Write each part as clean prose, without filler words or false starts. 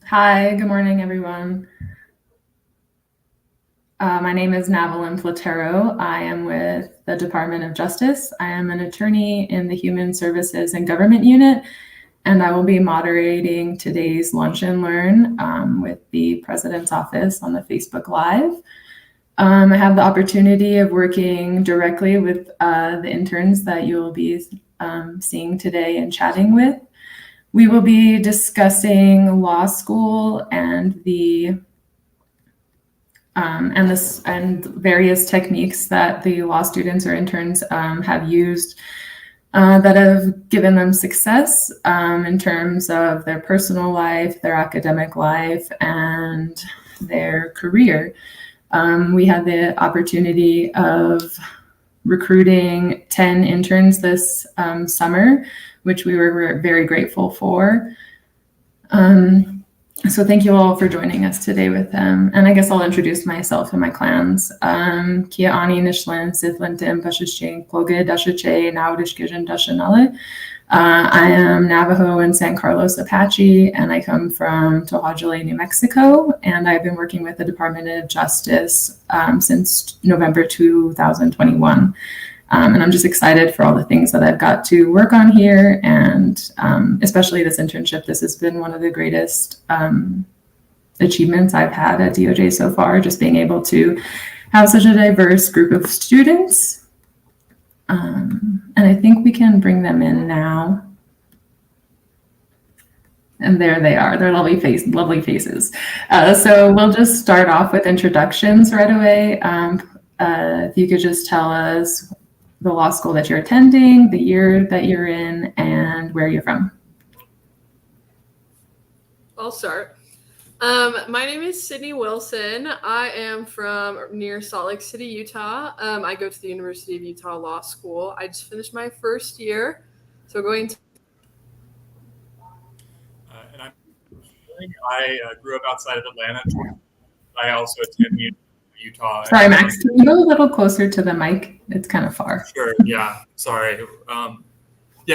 Hi, good morning, everyone. My name is Navalin Platero. I am with the Department of Justice. I am an attorney in the Human Services and Government Unit, and I will be moderating today's Lunch and Learn with the President's Office on the Facebook Live. I have the opportunity of working directly with the interns that you will be seeing today and chatting with. We will be discussing law school and and various techniques that the law students or interns have used that have given them success in terms of their personal life, their academic life, and their career. We had the opportunity of recruiting 10 interns this summer, which we were very grateful for. So thank you all for joining us today with them. And I guess I'll introduce myself and my clans. Kia Ani Nishlin, Sithlintim, Pashishing, Ploge, Dashache, Naudishkijan, Dashanale. I am Navajo and San Carlos Apache, and I come from Tohajale, New Mexico. And I've been working with the Department of Justice since November 2021. And I'm just excited for all the things that I've got to work on here, and especially this internship. This has been one of the greatest achievements I've had at DOJ so far, just being able to have such a diverse group of students. And I think we can bring them in now. And there they are. They're lovely faces. So we'll just start off with introductions right away. If you could just tell us the law school that you're attending, the year that you're in, and where you're from. I'll start. My name is Sydney Wilson. I am from near Salt Lake City, Utah. I go to the University of Utah Law School. I just finished my first year, so going to. And I grew up outside of Atlanta. I also attend Utah. Sorry, Max, can you go a little closer to the mic? It's kind of far. Sure, yeah, sorry.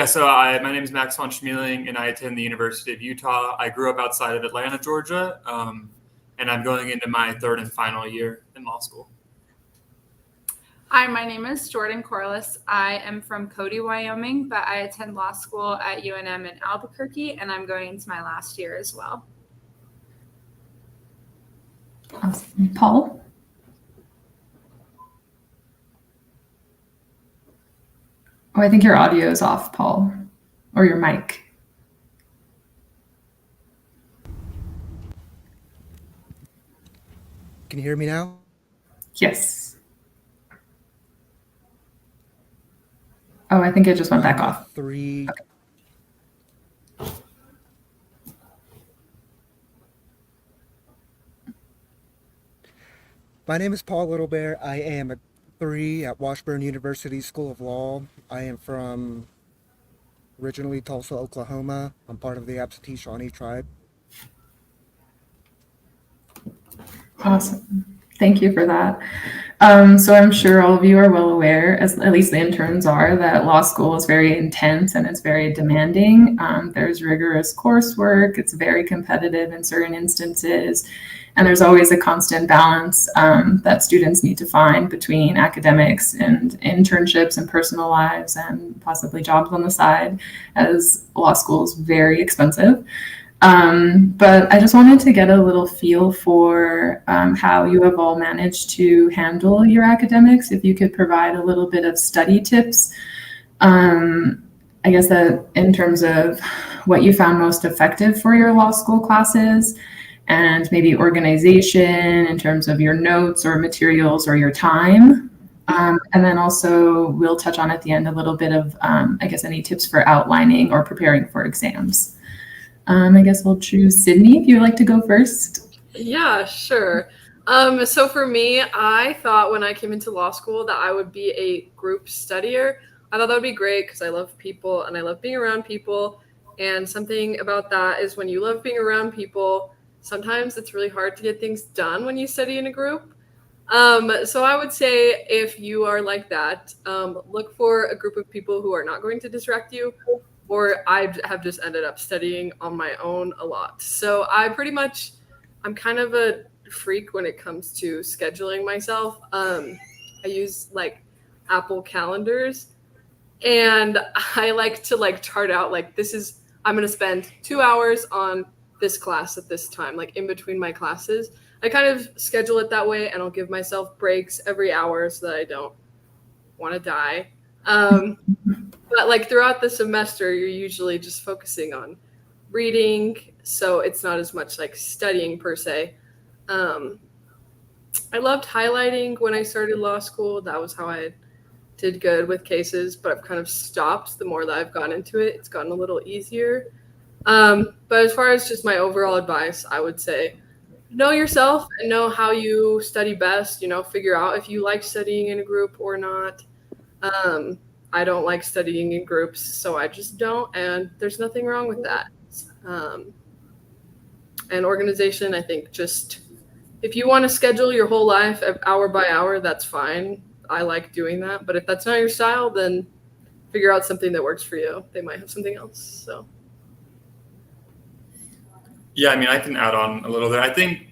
So my name is Max von Schmeling, and I attend the University of Utah. I grew up outside of Atlanta, Georgia, and I'm going into my third and final year in law school. Hi, my name is Jordan Corliss. I am from Cody, Wyoming, but I attend law school at UNM in Albuquerque, and I'm going into my last year as well. Awesome. Paul? Oh, I think your audio is off, Paul, or your mic. Can you hear me now? Yes. Oh, I think it just went back off. Okay. My name is Paul Littlebear. I am a 3 at Washburn University School of Law. I am from originally Tulsa, Oklahoma. I'm part of the absentee Shawnee tribe. Awesome. Thank you for that. So I'm sure all of you are well aware, as at least the interns are, that law school is very intense and it's very demanding. There's rigorous coursework. It's very competitive in certain instances. And there's always a constant balance that students need to find between academics and internships and personal lives and possibly jobs on the side, as law school is very expensive. But I just wanted to get a little feel for how you have all managed to handle your academics. If you could provide a little bit of study tips, I guess that in terms of what you found most effective for your law school classes, and maybe organization in terms of your notes or materials or your time. And then also we'll touch on at the end a little bit of, I guess, any tips for outlining or preparing for exams. I guess we'll choose Sydney, if you would like to go first. Yeah, sure. So for me, I thought when I came into law school that I would be a group studier. I thought that would be great because I love people and I love being around people. And something about that is when you love being around people, sometimes it's really hard to get things done when you study in a group. So I would say if you are like that, look for a group of people who are not going to distract you. or I have just ended up studying on my own a lot. So I'm kind of a freak when it comes to scheduling myself. I use like Apple calendars, and I like to like chart out like I'm going to spend 2 hours on this class at this time, like in between my classes. I kind of schedule it that way, and I'll give myself breaks every hour so that I don't want to die. But like throughout the semester, you're usually just focusing on reading, so it's not as much like studying per se. Um, I loved highlighting when I started law school. That was how I did good with cases, but I've kind of stopped the more that I've gotten into it. It's gotten a little easier. But as far as just my overall advice, I would say know yourself and know how you study best. Figure out if you like studying in a group or not. I don't like studying in groups, so I just don't, and there's nothing wrong with that. And organization, I think just if you want to schedule your whole life hour by hour, that's fine. I like doing that. But if that's not your style, then figure out something that works for you. They might have something else. So. Yeah, I mean, I can add on a little bit. I think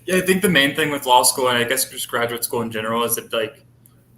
the main thing with law school, and I guess just graduate school in general, is that like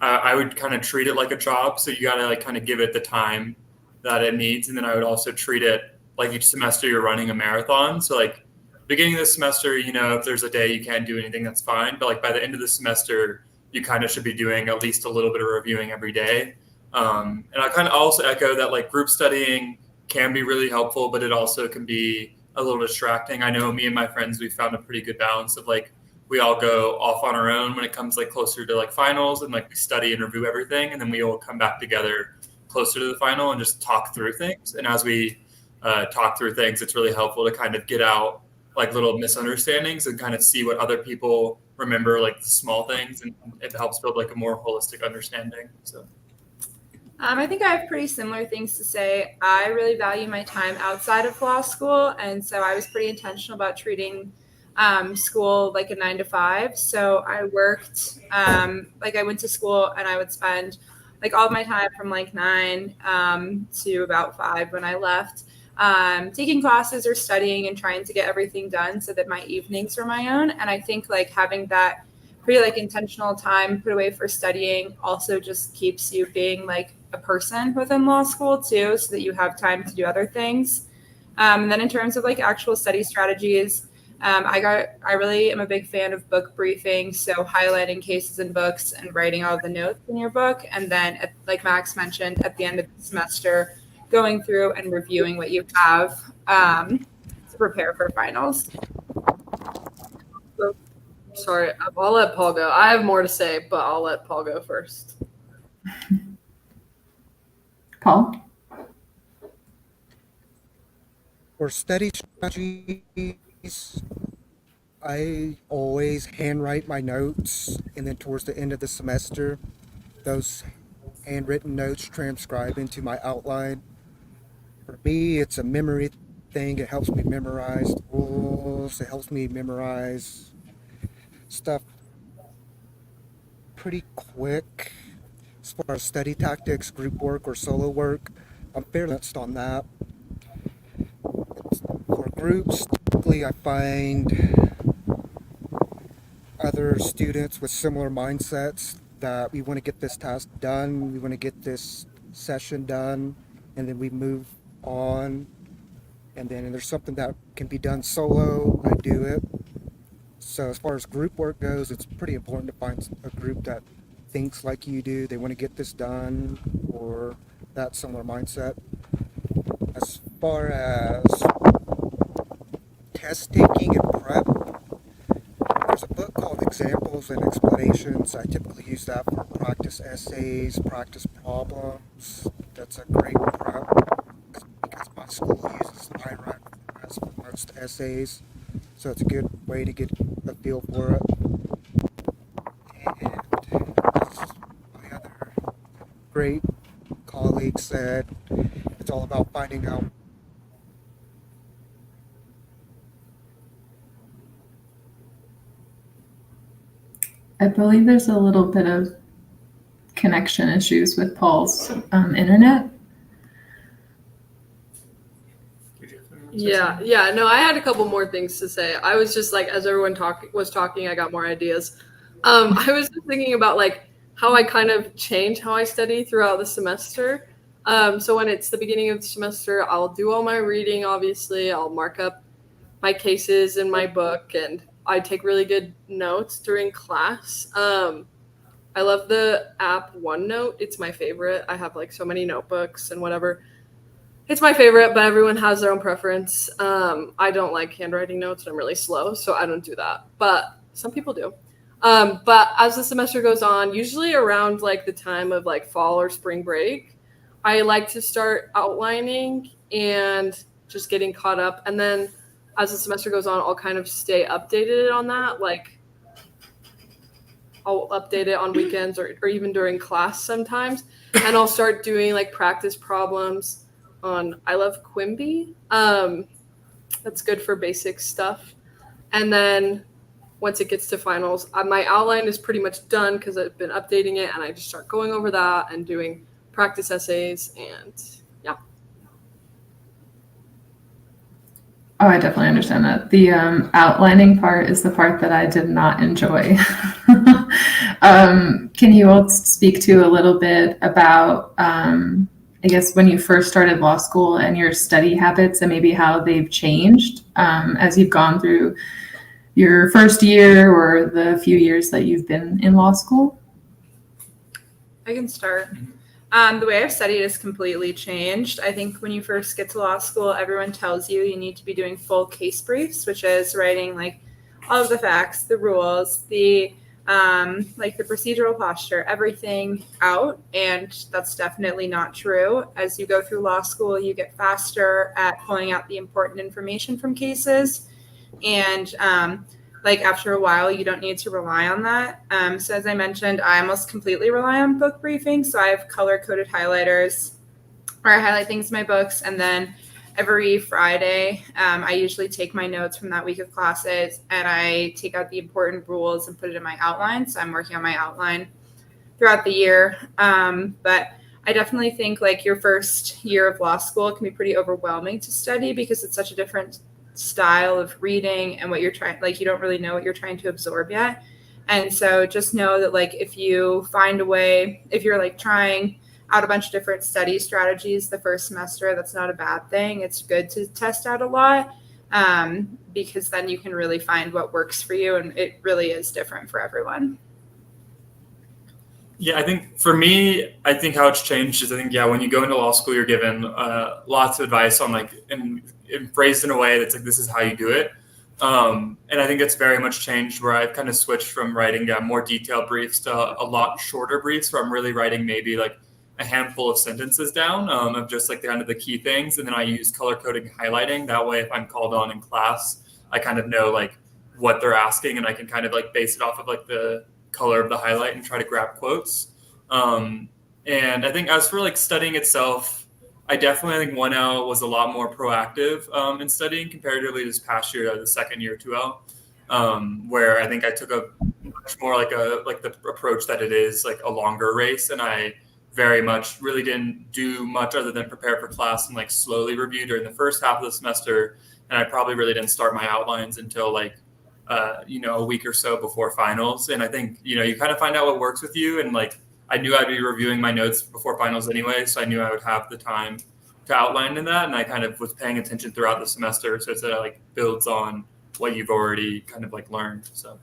I would kind of treat it like a job. So you got to like kind of give it the time that it needs, and then I would also treat it like each semester you're running a marathon. So like beginning of the semester, if there's a day you can't do anything, that's fine. But like by the end of the semester, you kind of should be doing at least a little bit of reviewing every day. And I kind of also echo that like group studying can be really helpful, but it also can be a little distracting. I know me and my friends, we found a pretty good balance of like we all go off on our own when it comes like closer to like finals, and like we study and review everything, and then we all come back together closer to the final and just talk through things. And as we talk through things, it's really helpful to kind of get out like little misunderstandings and kind of see what other people remember, like the small things, and it helps build like a more holistic understanding. So I think I have pretty similar things to say. I really value my time outside of law school, and so I was pretty intentional about treating school like a 9 to 5. So I worked, like I went to school and I would spend like all of my time from like 9 to about 5 when I left, taking classes or studying and trying to get everything done so that my evenings were my own. And I think like having that pretty like intentional time put away for studying also just keeps you being like a person within law school too, so that you have time to do other things. And then in terms of like actual study strategies, I really am a big fan of book briefing. So highlighting cases in books and writing all the notes in your book. And then like Max mentioned, at the end of the semester, going through and reviewing what you have to prepare for finals. So, sorry, I'll let Paul go. I have more to say, but I'll let Paul go first. Paul? For study strategies, I always handwrite my notes, and then towards the end of the semester, those handwritten notes transcribe into my outline. For me, it's a memory thing. It helps me memorize rules. It helps me memorize stuff pretty quick. As far as study tactics, group work, or solo work, I'm fairly balanced on that. For groups, typically I find other students with similar mindsets that we want to get this task done, we want to get this session done, and then we move on. And then if there's something that can be done solo, I do it. So as far as group work goes, it's pretty important to find a group that thinks like you do. They want to get this done, or that similar mindset. As far as test taking and prep, there's a book called Examples and Explanations. I typically use that for practice essays, practice problems. That's a great prep because my school uses IRAC as for most essays. So it's a good way to get a feel for it. And as my other great colleague said, it's all about finding out. I believe there's a little bit of connection issues with Paul's internet. Yeah. No, I had a couple more things to say. I was just like, as everyone was talking, I got more ideas. I was just thinking about like how I kind of change how I study throughout the semester. So when it's the beginning of the semester, I'll do all my reading, obviously. I'll mark up my cases in my book, and I take really good notes during class. I love the app OneNote. It's my favorite. I have like so many notebooks and whatever. It's my favorite, but everyone has their own preference. I don't like handwriting notes. I'm really slow, so I don't do that. But some people do. But as the semester goes on, usually around like the time of like fall or spring break, I like to start outlining and just getting caught up. And then as the semester goes on, I'll kind of stay updated on that. Like I'll update it on weekends or even during class sometimes. And I'll start doing like practice problems on, I love Quimby. That's good for basic stuff. And then once it gets to finals, my outline is pretty much done because I've been updating it, and I just start going over that and doing practice essays, and yeah. Oh, I definitely understand that. The outlining part is the part that I did not enjoy. Can you all speak to a little bit about, I guess, when you first started law school and your study habits and maybe how they've changed as you've gone through your first year or the few years that you've been in law school? I can start. The way I've studied has completely changed. I think when you first get to law school, everyone tells you you need to be doing full case briefs, which is writing like all of the facts, the rules, the like the procedural posture, everything out. And that's definitely not true. As you go through law school, you get faster at pulling out the important information from cases. And like after a while, you don't need to rely on that. So as I mentioned, I almost completely rely on book briefings. So I have color-coded highlighters where I highlight things in my books. And then every Friday, I usually take my notes from that week of classes and I take out the important rules and put it in my outline. So I'm working on my outline throughout the year. But I definitely think like your first year of law school can be pretty overwhelming to study because it's such a different style of reading and what you're trying, like you don't really know what you're trying to absorb yet. And so just know that like if you find a way, if you're like trying out a bunch of different study strategies the first semester, that's not a bad thing. It's good to test out a lot because then you can really find what works for you, and it really is different for everyone. Yeah, I think for me, I think how it's changed is I think, when you go into law school, you're given lots of advice on like, and phrased in a way that's like, this is how you do it. And I think it's very much changed where I've kind of switched from writing more detailed briefs to a lot shorter briefs where I'm really writing maybe like a handful of sentences down of just like the kind of the key things. And then I use color coding and highlighting. That way, if I'm called on in class, I kind of know like what they're asking and I can kind of like base it off of like the color of the highlight and try to grab quotes. And I think as for like studying itself, I definitely think 1L was a lot more proactive in studying comparatively this past year, the second year 2L, where I think I took a much more like the approach that it is like a longer race. And I very much really didn't do much other than prepare for class and like slowly review during the first half of the semester. And I probably really didn't start my outlines until like, a week or so before finals. And I think, you kind of find out what works with you. And like, I knew I'd be reviewing my notes before finals anyway. So I knew I would have the time to outline in that. And I kind of was paying attention throughout the semester. So it's like builds on what you've already kind of like learned. So.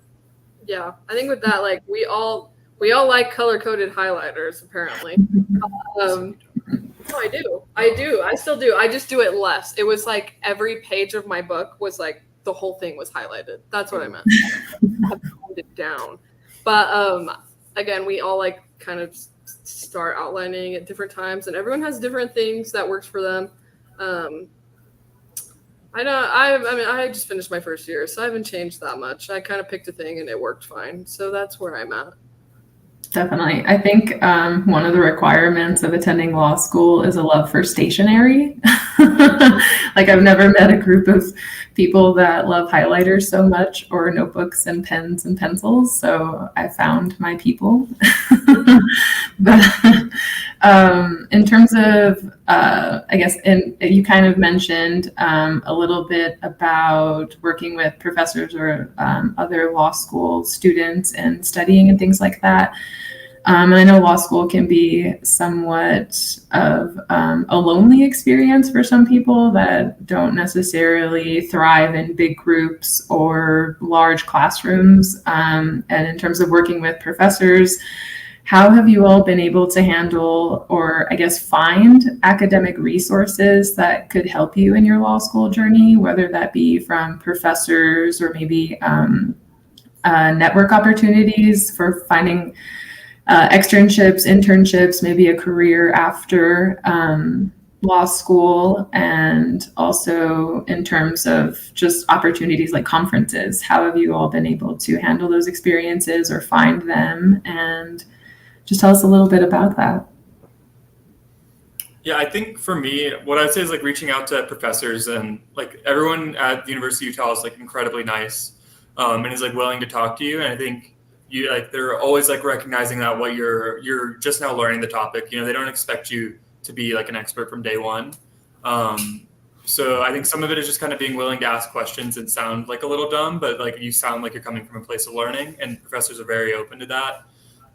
Yeah, I think with that, like we all like color-coded highlighters apparently. No, I still do. I just do it less. It was like every page of my book was like, the whole thing was highlighted. That's what I meant. I toned it down. But again, we all like kind of start outlining at different times, and everyone has different things that works for them. I just finished my first year, so I haven't changed that much. I kind of picked a thing and it worked fine. So that's where I'm at. Definitely. I think one of the requirements of attending law school is a love for stationery. Like I've never met a group of people that love highlighters so much, or notebooks and pens and pencils. So I found my people. But In terms of, I guess, you kind of mentioned a little bit about working with professors or other law school students and studying and things like that. And I know law school can be somewhat of a lonely experience for some people that don't necessarily thrive in big groups or large classrooms. And in terms of working with professors, how have you all been able to handle, or I guess find, academic resources that could help you in your law school journey, whether that be from professors or maybe network opportunities for finding externships, internships, maybe a career after law school, and also in terms of just opportunities like conferences? How have you all been able to handle those experiences or find them? And just tell us a little bit about that. Yeah, I think for me, what I'd say is like reaching out to professors, and like everyone at the University of Utah is like incredibly nice and is like willing to talk to you. And I think you like they're always like recognizing that what you're just now learning the topic. You know, they don't expect you to be like an expert from day one. So I think some of it is just kind of being willing to ask questions and sound like a little dumb, but like you sound like you're coming from a place of learning, and professors are very open to that.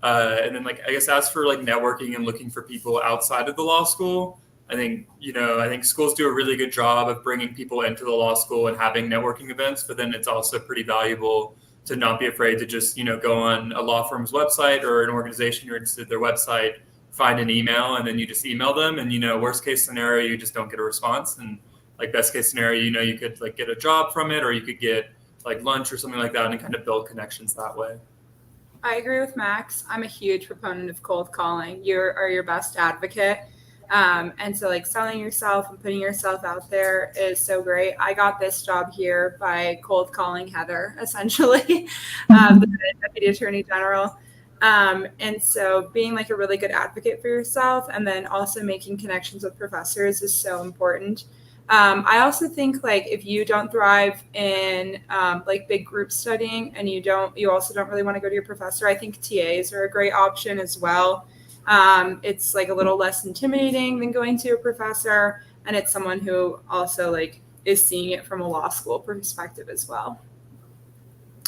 And then like, I guess as for like networking and looking for people outside of the law school, I think schools do a really good job of bringing people into the law school and having networking events, but then it's also pretty valuable to not be afraid to just, go on a law firm's website or an organization you're interested in their website, find an email, and then you just email them. And, worst case scenario, you just don't get a response. And like best case scenario, you could like get a job from it, or you could get like lunch or something like that and kind of build connections that way. I agree with Max. I'm a huge proponent of cold calling. You are your best advocate. And so like selling yourself and putting yourself out there is so great. I got this job here by cold calling Heather, essentially, the Deputy Attorney General. And so being like a really good advocate for yourself and then also making connections with professors is so important. I also think like if you don't thrive in like big group studying and you also don't really want to go to your professor, I think TAs are a great option as well. It's like a little less intimidating than going to a professor, and it's someone who also like is seeing it from a law school perspective as well.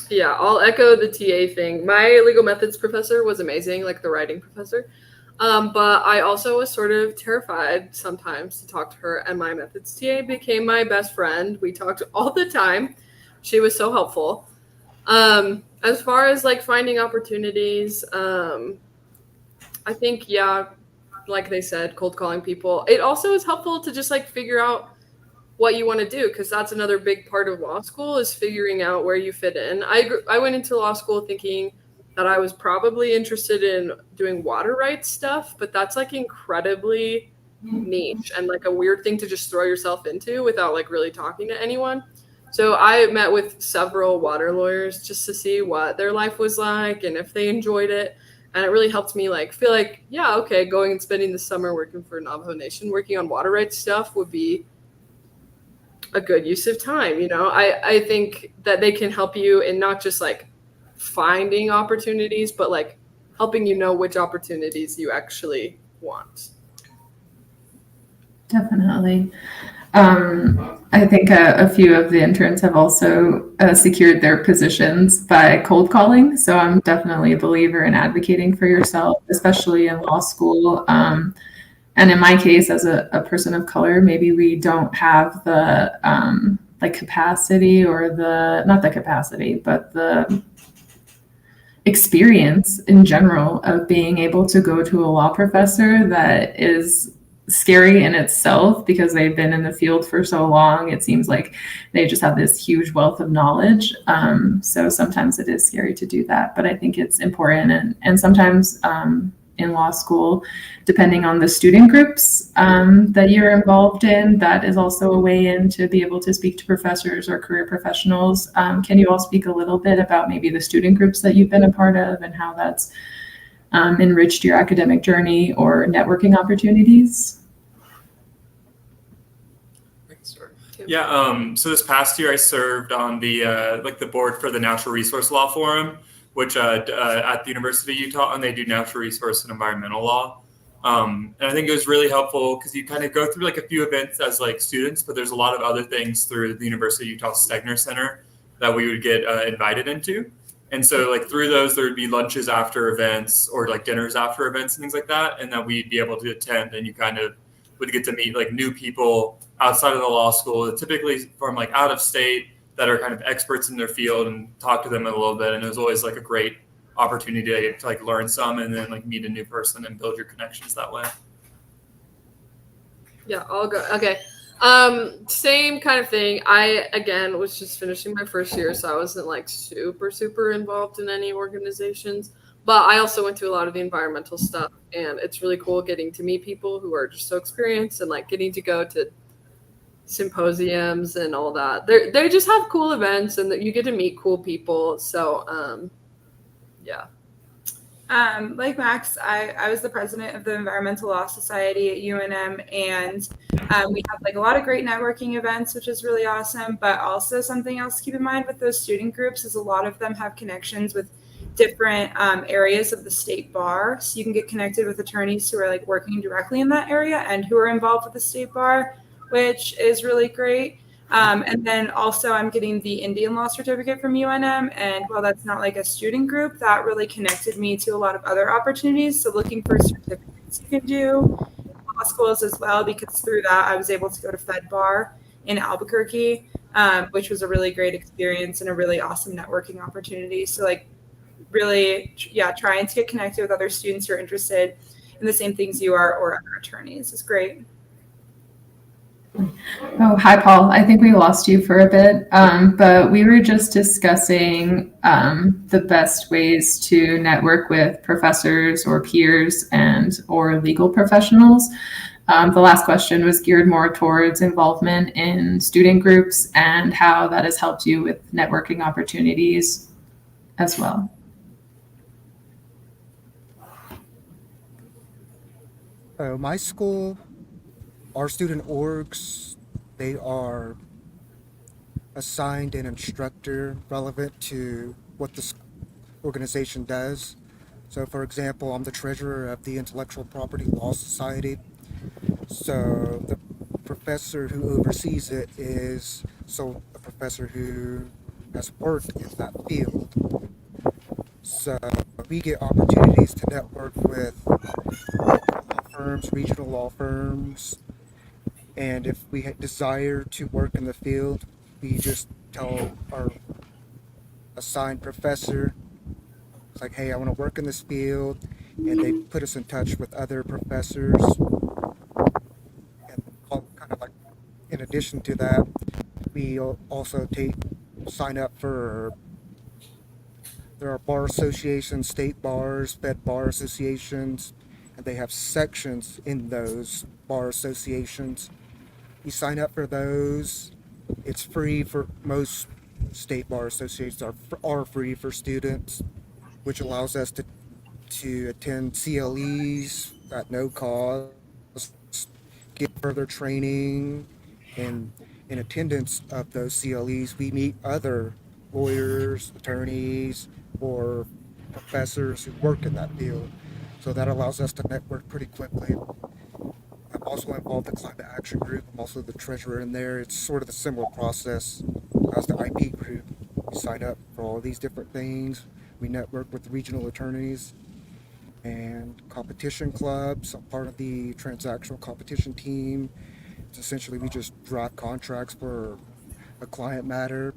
Yeah, I'll echo the TA thing. My legal methods professor was amazing, like the writing professor. But I also was sort of terrified sometimes to talk to her, and my methods TA became my best friend. We talked all the time. She was so helpful. As far as like finding opportunities, I think, yeah, like they said, cold calling people. It also is helpful to just like figure out what you want to do, because that's another big part of law school is figuring out where you fit in. I went into law school thinking that I was probably interested in doing water rights stuff, but that's like incredibly niche and like a weird thing to just throw yourself into without like really talking to anyone. So I met with several water lawyers just to see what their life was like and if they enjoyed it. And it really helped me like feel like, yeah, okay, going and spending the summer working for Navajo Nation, working on water rights stuff would be a good use of time. I think that they can help you in not just like finding opportunities, but like helping you know which opportunities you actually want. Definitely. I think a few of the interns have also secured their positions by cold calling. So I'm definitely a believer in advocating for yourself, especially in law school. And in my case, as a person of color, maybe we don't have the like capacity or not the capacity, but the experience in general of being able to go to a law professor that is scary in itself because they've been in the field for so long. It seems like they just have this huge wealth of knowledge. So sometimes it is scary to do that, but I think it's important. And sometimes in law school, depending on the student groups that you're involved in, that is also a way in to be able to speak to professors or career professionals. Can you all speak a little bit about maybe the student groups that you've been a part of and how that's enriched your academic journey or networking opportunities? Yeah. So this past year, I served on the the board for the Natural Resource Law Forum, which at the University of Utah, and they do natural resource and environmental law. And I think it was really helpful because you kind of go through like a few events as like students, but there's a lot of other things through the University of Utah Stegner Center that we would get invited into. And so like through those, there would be lunches after events or like dinners after events and things like that. And that we'd be able to attend, and you kind of would get to meet like new people outside of the law school, typically from like out of state, that are kind of experts in their field, and talk to them a little bit. And it was always like a great opportunity to like learn some and then like meet a new person and build your connections that way. Yeah, I'll go. Okay. Same kind of thing. I, again, was just finishing my first year, so I wasn't like super involved in any organizations, but I also went to a lot of the environmental stuff, and it's really cool getting to meet people who are just so experienced, and like getting to go to symposiums and all that. They just have cool events, and that you get to meet cool people. So, yeah. Like Max, I was the president of the Environmental Law Society at UNM, and we have like a lot of great networking events, which is really awesome. But also something else to keep in mind with those student groups is a lot of them have connections with different areas of the state bar. So you can get connected with attorneys who are like working directly in that area and who are involved with the state bar, which is really great. And then also I'm getting the Indian law certificate from UNM. And while that's not like a student group, that really connected me to a lot of other opportunities. So looking for certificates you can do law schools as well, because through that I was able to go to Fed Bar in Albuquerque, which was a really great experience and a really awesome networking opportunity. So like really, yeah, trying to get connected with other students who are interested in the same things you are or other attorneys is great. Oh, hi, Paul. I think we lost you for a bit, but we were just discussing the best ways to network with professors or peers and or legal professionals. The last question was geared more towards involvement in student groups and how that has helped you with networking opportunities as well. My school, our student orgs, they are assigned an instructor relevant to what this organization does. So for example, I'm the treasurer of the Intellectual Property Law Society. So the professor who oversees it is a professor who has worked in that field. So we get opportunities to network with law firms, regional law firms, and if we desire to work in the field, we just tell our assigned professor, it's like, hey, I want to work in this field, and they put us in touch with other professors. And kind of like, in addition to that, we also sign up for, there are bar associations, state bars, Fed bar associations, and they have sections in those bar associations. You sign up for those. It's free for most state bar associations are free for students, which allows us to attend CLEs at no cost, get further training, and in attendance of those CLEs, we meet other lawyers, attorneys, or professors who work in that field. So that allows us to network pretty quickly. I'm also involved in the Climate Action Group. I'm also the treasurer in there. It's sort of a similar process as the IP group. We sign up for all these different things. We network with regional attorneys and competition clubs. I'm part of the transactional competition team. It's essentially we just draft contracts for a client matter.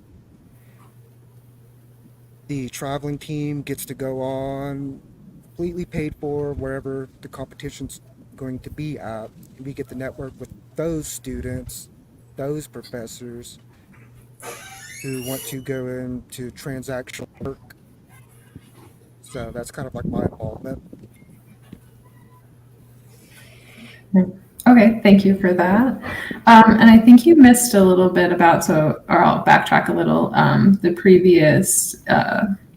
The traveling team gets to go on, completely paid for wherever the competition's going to be at. We get to network with those students, those professors who want to go into transactional work. So that's kind of like my involvement. Okay, thank you for that. And I think you missed a little bit about, or I'll backtrack a little, the previous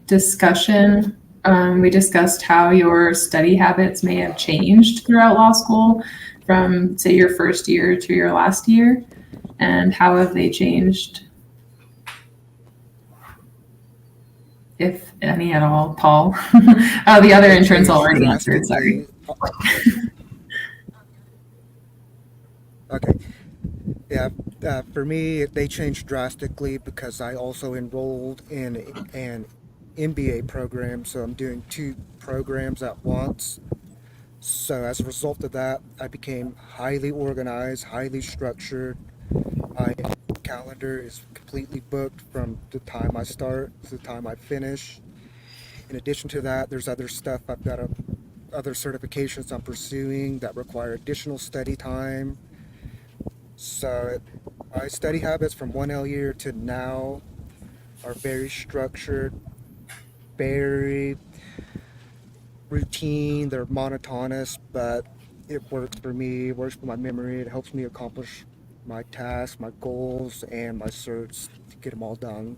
discussion. We discussed how your study habits may have changed throughout law school from, say, your first year to your last year, and how have they changed, if any at all, Paul? Oh, the other interns already answered, sorry. Okay. Yeah, for me, they changed drastically because I also enrolled in an MBA program, so I'm doing two programs at once. So as a result of that, I became highly organized, highly structured. My calendar is completely booked from the time I start to the time I finish. In addition to that, there's other stuff other certifications I'm pursuing that require additional study time. So my study habits from 1L year to now are very structured, very routine, they're monotonous, but it works for me, it works for my memory, it helps me accomplish my tasks, my goals, and my certs to get them all done.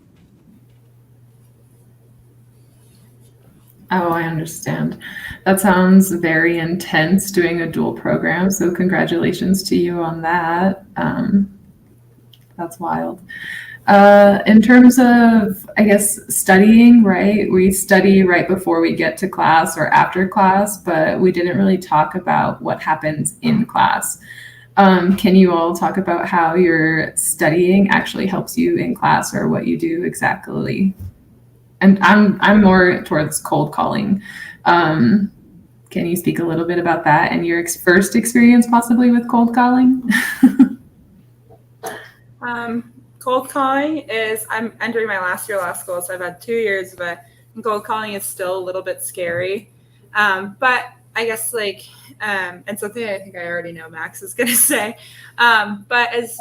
Oh, I understand. That sounds very intense doing a dual program. So congratulations to you on that. That's wild. In terms of, I guess, studying, right? We study right before we get to class or after class, but we didn't really talk about what happens in class. Can you all talk about how your studying actually helps you in class or what you do exactly? And I'm more towards cold calling. Um, can you speak a little bit about that and your first experience possibly with cold calling? Cold calling is, I'm entering my last year of law school, so I've had 2 years of it. And cold calling is still a little bit scary. But I guess and something I think I already know Max is going to say. But as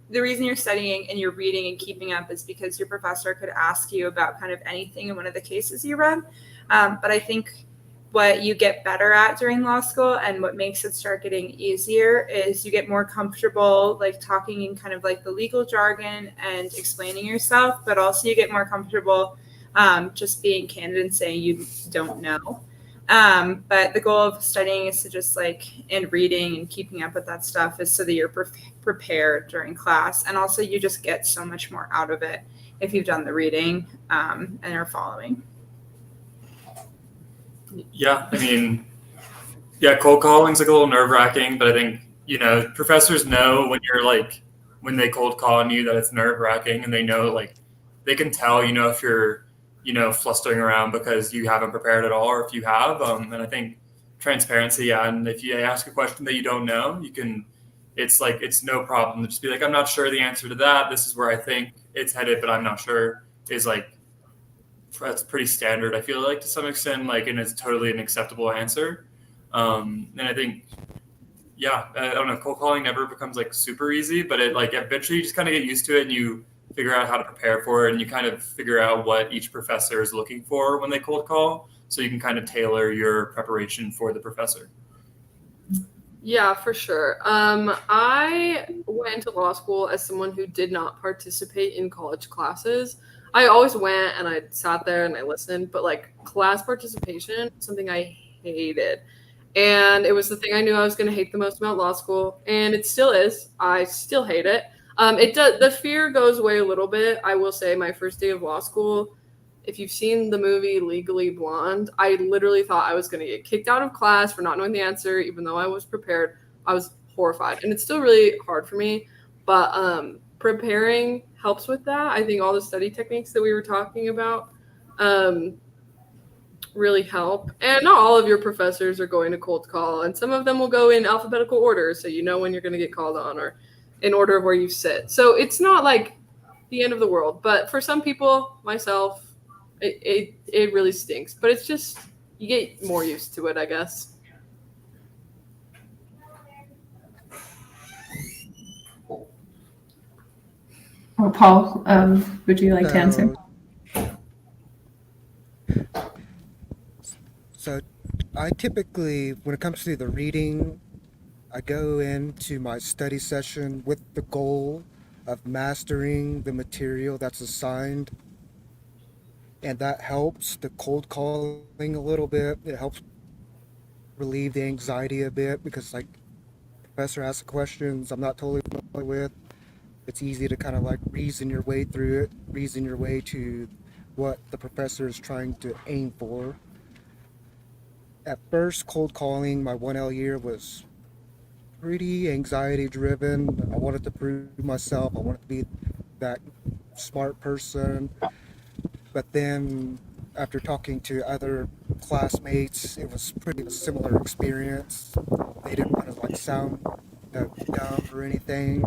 the reason you're studying and you're reading and keeping up is because your professor could ask you about kind of anything in one of the cases you read. But I think what you get better at during law school and what makes it start getting easier is you get more comfortable talking in kind of the legal jargon and explaining yourself, but also you get more comfortable just being candid and saying you don't know. But the goal of studying is to just and reading and keeping up with that stuff is so that you're prepared during class. And also you just get so much more out of it if you've done the reading and are following. Yeah, I mean, yeah, cold calling's a little nerve wracking, but I think, professors know when when they cold call on you that it's nerve wracking, and they know, they can tell, if you're, flustering around because you haven't prepared at all, or if you have. And I think transparency, yeah, and if you ask a question that you don't know, it's no problem to just be like, I'm not sure the answer to that. This is where I think it's headed, but I'm not sure, is that's pretty standard, I feel like, to some extent, and it's totally an acceptable answer. And I think, yeah, I don't know, cold calling never becomes super easy, but it eventually you just kind of get used to it and you figure out how to prepare for it, and you kind of figure out what each professor is looking for when they cold call, so you can kind of tailor your preparation for the professor. Yeah, for sure. I went into law school as someone who did not participate in college classes. I always went and I sat there and I listened, but class participation, something I hated. And it was the thing I knew I was going to hate the most about law school, and it still is. I still hate it. It does. The fear goes away a little bit. I will say, my first day of law school, if you've seen the movie Legally Blonde, I literally thought I was going to get kicked out of class for not knowing the answer, even though I was prepared. I was horrified, and it's still really hard for me. But preparing helps with that. I think all the study techniques that we were talking about really help. And not all of your professors are going to cold call, and some of them will go in alphabetical order, so you know when you're going to get called on, or in order of where you sit. So it's not the end of the world, but for some people, myself, it really stinks. But it's just, you get more used to it, I guess. Oh, Paul, would you like to answer? So I typically, when it comes to the reading, I go into my study session with the goal of mastering the material that's assigned, and that helps the cold calling a little bit. It helps relieve the anxiety a bit because professor asks questions I'm not totally familiar with. It's easy to kind of reason your way through it, reason your way to what the professor is trying to aim for. At first, cold calling my 1L year was pretty anxiety driven. I wanted to prove myself. I wanted to be that smart person. But then after talking to other classmates, it was pretty a similar experience. They didn't want to like sound dumb or anything.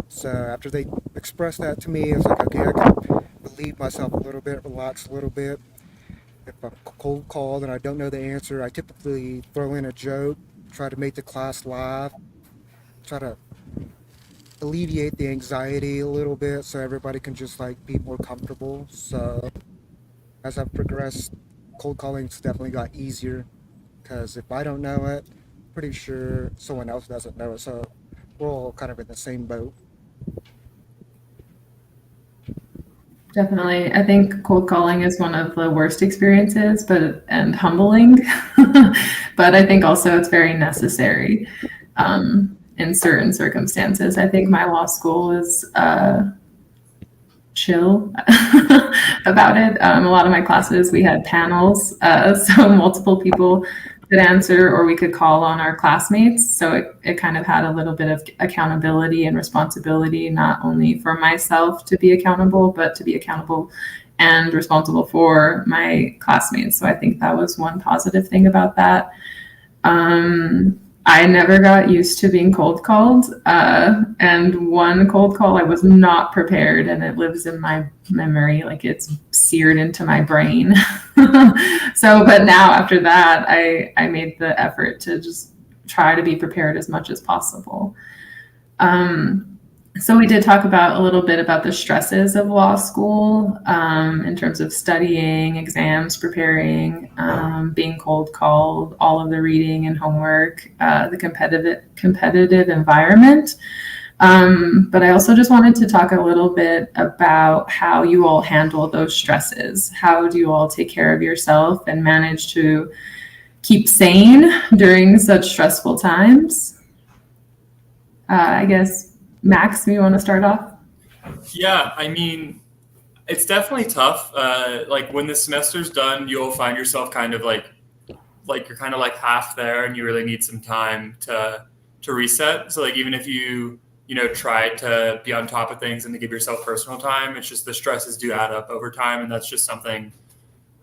So after they expressed that to me, I was like, okay, I can believe myself a little bit, relax a little bit. If I'm cold called and I don't know the answer, I typically throw in a joke, try to make the class laugh, try to alleviate the anxiety a little bit so everybody can just like be more comfortable. So as I've progressed, cold calling's definitely got easier because if I don't know it, pretty sure someone else doesn't know it. So we're all kind of in the same boat. Definitely. I think cold calling is one of the worst experiences, and humbling. But I think also it's very necessary in certain circumstances. I think my law school is chill about it. A lot of my classes, we had panels, so multiple people could answer, or we could call on our classmates. So it kind of had a little bit of accountability and responsibility, not only for myself to be accountable, but to be accountable and responsible for my classmates. So I think that was one positive thing about that. I never got used to being cold called. And one cold call, I was not prepared, and it lives in my memory, like it's seared into my brain. So, but now after that, I made the effort to just try to be prepared as much as possible. So we did talk about a little bit about the stresses of law school in terms of studying, exams, preparing, being cold called, all of the reading and homework, the competitive environment. But I also just wanted to talk a little bit about how you all handle those stresses. How do you all take care of yourself and manage to keep sane during such stressful times? I guess, Max, you want to start off? Yeah, I mean, it's definitely tough. Like when the semester's done, you'll find yourself kind of like you're kind of like half there, and you really need some time to reset. So like even if you try to be on top of things and to give yourself personal time, it's just the stresses do add up over time, and that's just something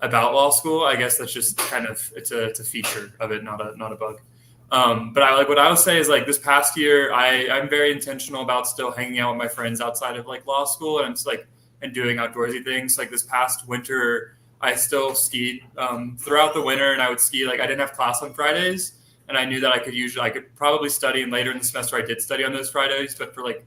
about law school. I guess that's just kind of it's a feature of it, not a bug. But I like what I would say is like this past year, I'm very intentional about still hanging out with my friends outside of like law school and just like and doing outdoorsy things. Like this past winter, I still skied throughout the winter, and I would ski. Like I didn't have class on Fridays, and I knew that I could probably study. And later in the semester, I did study on those Fridays. But for like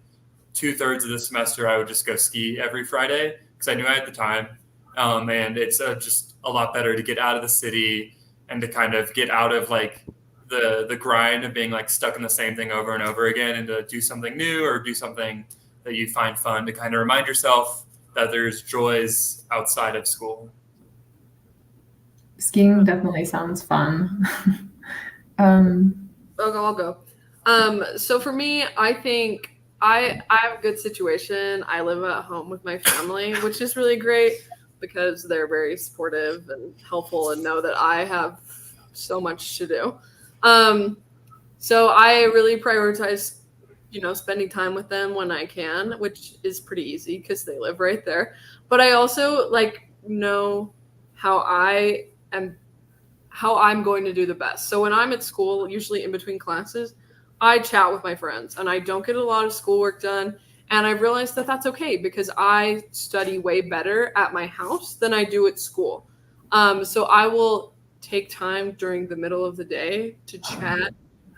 2/3 of the semester, I would just go ski every Friday because I knew I had the time. And it's just a lot better to get out of the city and to kind of get out of like the grind of being like stuck in the same thing over and over again, and to do something new or do something that you find fun, to kind of remind yourself that there's joys outside of school. Skiing definitely sounds fun. I'll go. So for me, I think I have a good situation. I live at home with my family, which is really great because they're very supportive and helpful and know that I have so much to do. So I really prioritize, spending time with them when I can, which is pretty easy because they live right there. But I also know how I'm going to do the best. So when I'm at school, usually in between classes, I chat with my friends and I don't get a lot of schoolwork done. And I realized that that's okay because I study way better at my house than I do at school. So I will take time during the middle of the day to chat,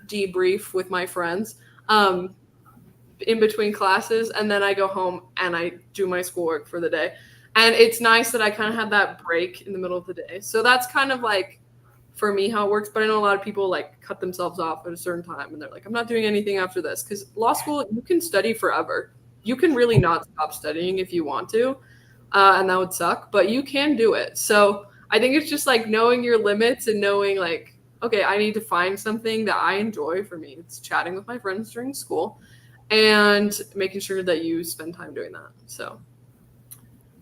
debrief with my friends in between classes, and then I go home and I do my schoolwork for the day. And it's nice that I kind of have that break in the middle of the day. So that's kind of like for me how it works. But I know a lot of people like cut themselves off at a certain time and they're like, I'm not doing anything after this, because law school, you can study forever. You can really not stop studying if you want to, and that would suck, but you can do it. So I think it's just like knowing your limits and knowing like, okay, I need to find something that I enjoy. For me, it's chatting with my friends during school and making sure that you spend time doing that. So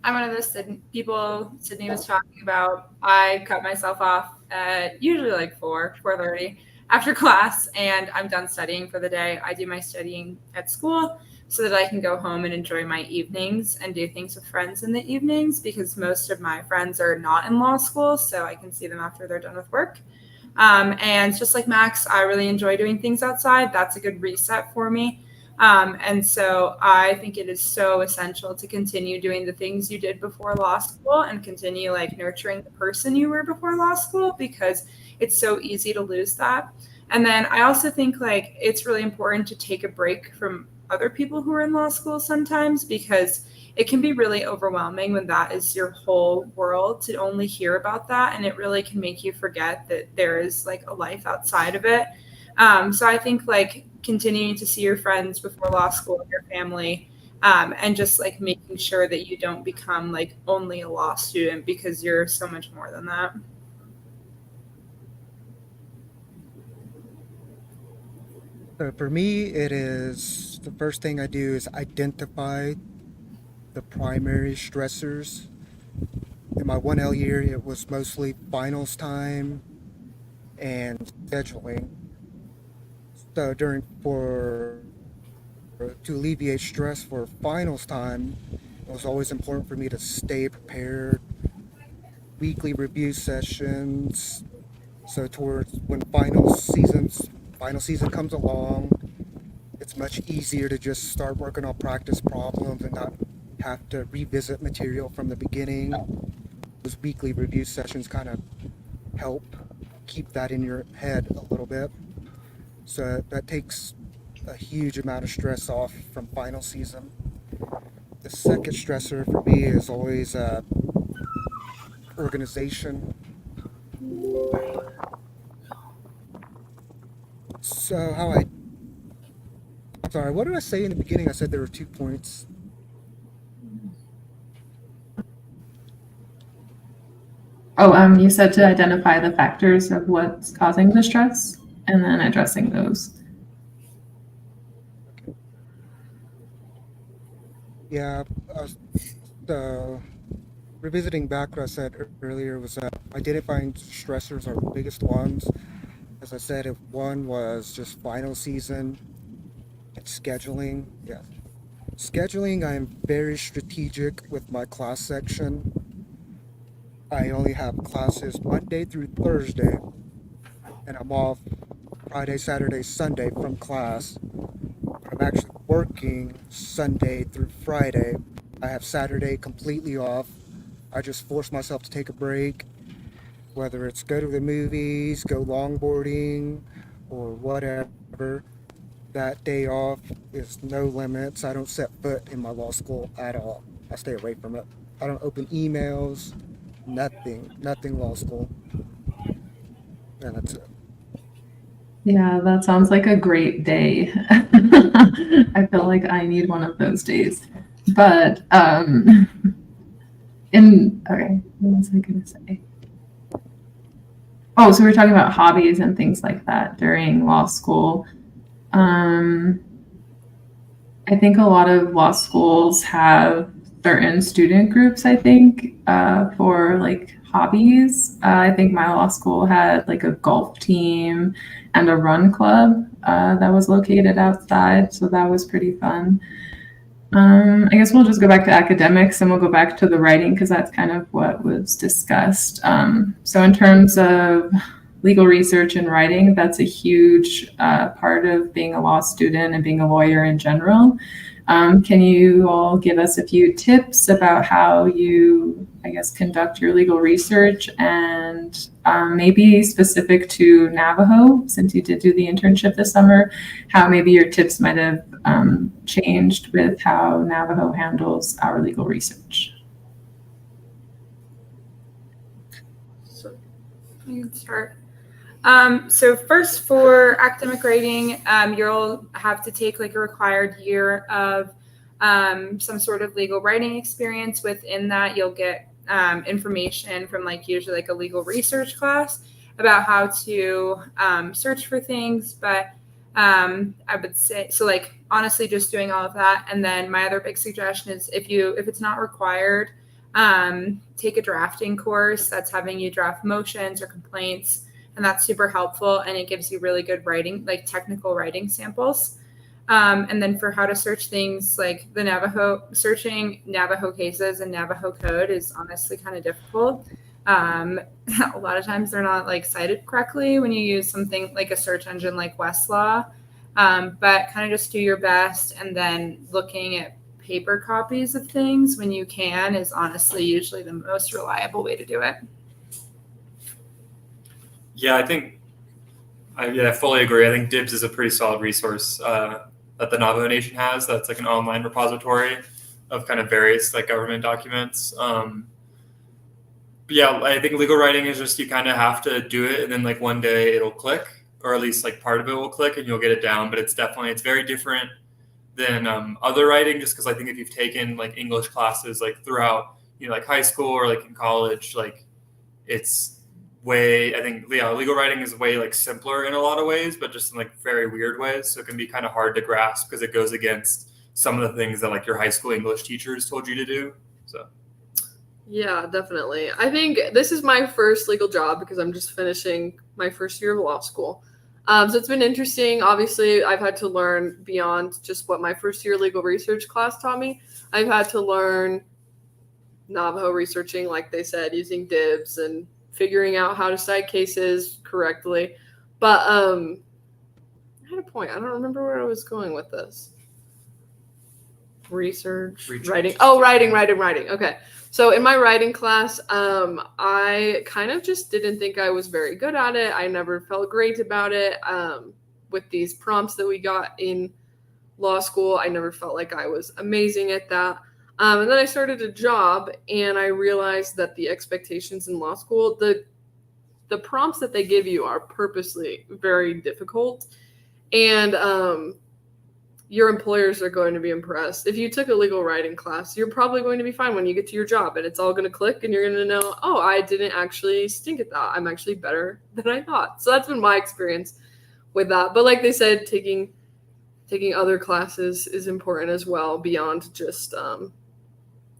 I'm one of those people Sydney was talking about. I cut myself off at usually like 4:30, after class and I'm done studying for the day, I do my studying at school so that I can go home and enjoy my evenings and do things with friends in the evenings, because most of my friends are not in law school, so I can see them after they're done with work. And just like Max, I really enjoy doing things outside. That's a good reset for me. And so I think it is so essential to continue doing the things you did before law school and continue like nurturing the person you were before law school, because it's so easy to lose that. And then I also think like it's really important to take a break from other people who are in law school sometimes, because it can be really overwhelming when that is your whole world to only hear about that. And it really can make you forget that there is like a life outside of it. So I think like continuing to see your friends before law school, your family, and just like making sure that you don't become like only a law student, because you're so much more than that. So for me, it is the first thing I do is identify the primary stressors. In my 1L year, it was mostly finals time and scheduling. So to alleviate stress for finals time, it was always important for me to stay prepared. Weekly review sessions. So towards when final season comes along, it's much easier to just start working on practice problems and not have to revisit material from the beginning. Those weekly review sessions kind of help keep that in your head a little bit. So that takes a huge amount of stress off from final season. The second stressor for me is always organization. So I'm sorry, what did I say in the beginning? I said there were 2 points. Oh, you said to identify the factors of what's causing the stress and then addressing those. Yeah, the revisiting back what I said earlier was identifying stressors are the biggest ones. As I said, if one was just final season and scheduling, yeah. Scheduling, I am very strategic with my class section. I only have classes Monday through Thursday, and I'm off Friday, Saturday, Sunday from class. But I'm actually working Sunday through Friday. I have Saturday completely off. I just force myself to take a break, whether it's go to the movies, go longboarding, or whatever. That day off is no limits. I don't set foot in my law school at all. I stay away from it. I don't open emails, nothing law school. And that's it. Yeah, that sounds like a great day. I feel like I need one of those days. But okay, what was I gonna say? Oh, so we're talking about hobbies and things like that during law school. I think a lot of law schools have certain student groups, I think, for like hobbies. I think my law school had like a golf team and a run club that was located outside. So that was pretty fun. I guess we'll just go back to academics and we'll go back to the writing because that's kind of what was discussed. So in terms of legal research and writing, that's a huge part of being a law student and being a lawyer in general. Can you all give us a few tips about how you, I guess, conduct your legal research and maybe specific to Navajo, since you did do the internship this summer, how maybe your tips might have changed with how Navajo handles our legal research? So you can start. So first for academic writing, you'll have to take like a required year of some sort of legal writing experience. Within that, you'll get information from like usually like a legal research class about how to search for things. But I would say, so like honestly, just doing all of that. And then my other big suggestion is if it's not required, take a drafting course that's having you draft motions or complaints and that's super helpful, and it gives you really good writing, like technical writing samples. And then for how to search things like searching Navajo cases and Navajo code is honestly kind of difficult. A lot of times they're not like cited correctly when you use something like a search engine like Westlaw, but kind of just do your best, and then looking at paper copies of things when you can is honestly usually the most reliable way to do it. Yeah, I fully agree. I think DIBS is a pretty solid resource that the Navajo Nation has. That's like an online repository of kind of various like government documents. But yeah, I think legal writing is just you kind of have to do it, and then like one day it'll click, or at least like part of it will click, and you'll get it down. But it's very different than other writing, just because I think if you've taken like English classes like throughout like high school or like in college, like it's legal writing is way like simpler in a lot of ways, but just in like very weird ways. So it can be kind of hard to grasp because it goes against some of the things that like your high school English teachers told you to do. So yeah, definitely. I think this is my first legal job because I'm just finishing my first year of law school. So it's been interesting. Obviously, I've had to learn beyond just what my first year legal research class taught me. I've had to learn Navajo researching, like they said, using DIBS and figuring out how to cite cases correctly. But I had a point. I don't remember where I was going with this. Research. Writing. Oh, writing. Okay. So in my writing class, I kind of just didn't think I was very good at it. I never felt great about it. With these prompts that we got in law school, I never felt like I was amazing at that. And then I started a job, and I realized that the expectations in law school, the prompts that they give you are purposely very difficult. And your employers are going to be impressed. If you took a legal writing class, you're probably going to be fine when you get to your job, and it's all going to click, and you're going to know, oh, I didn't actually stink at that. I'm actually better than I thought. So that's been my experience with that. But like they said, taking other classes is important as well beyond just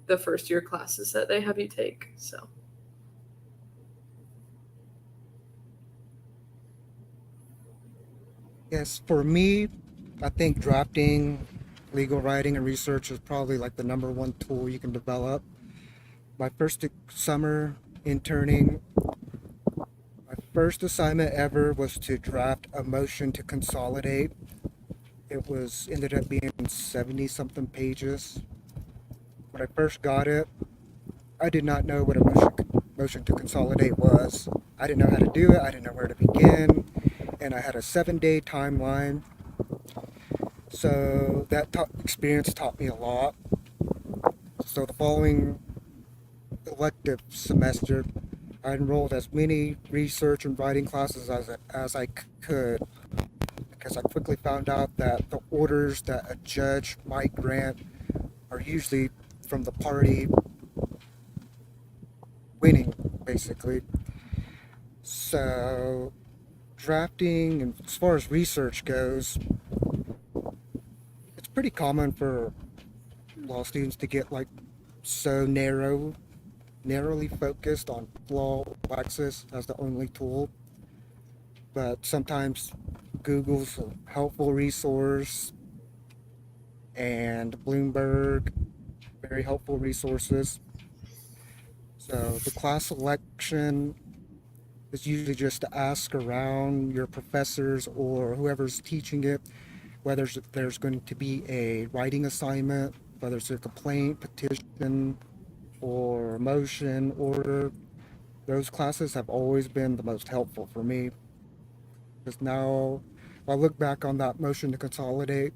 the first year classes that they have you take. So. Yes, for me, I think drafting, legal writing, and research is probably like the number one tool you can develop. My first summer interning, my first assignment ever was to draft a motion to consolidate. It ended up being 70 something pages. When I first got it, I did not know what a motion to consolidate was. I didn't know how to do it. I didn't know where to begin. And I had a 7-day timeline. So that experience taught me a lot. So the following elective semester, I enrolled as many research and writing classes as I could, because I quickly found out that the orders that a judge might grant are usually from the party winning, basically. So drafting, and as far as research goes, it's pretty common for law students to get like so narrowly focused on law, Lexis as the only tool. But sometimes Google's a helpful resource, and Bloomberg, very helpful resources. So the class selection is usually just to ask around your professors or whoever's teaching it, whether there's going to be a writing assignment, whether it's a complaint, petition, or motion, order. Those classes have always been the most helpful for me. Because now, if I look back on that motion to consolidate,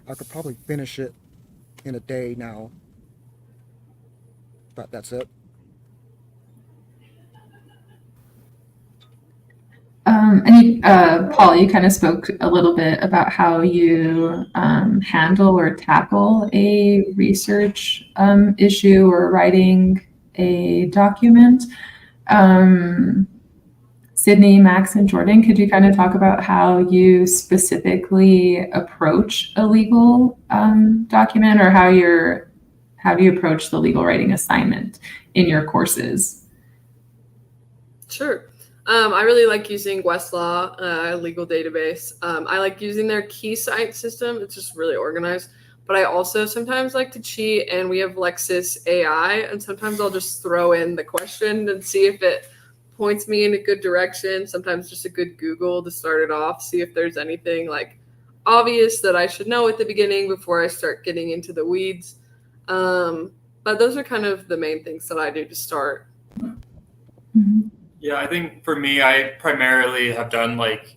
I could probably finish it in a day now. But that's it. Paul, you kind of spoke a little bit about how you handle or tackle a research issue or writing a document. Sydney, Max, and Jordan, could you kind of talk about how you specifically approach a legal document, or how do you approach the legal writing assignment in your courses? Sure. I really like using Westlaw, legal database. I like using their key site system. It's just really organized. But I also sometimes like to cheat, and we have Lexis AI, and sometimes I'll just throw in the question and see if it points me in a good direction. Sometimes just a good Google to start it off, see if there's anything like obvious that I should know at the beginning before I start getting into the weeds. But those are kind of the main things that I do to start. Mhm. Yeah, I think for me, I primarily have done like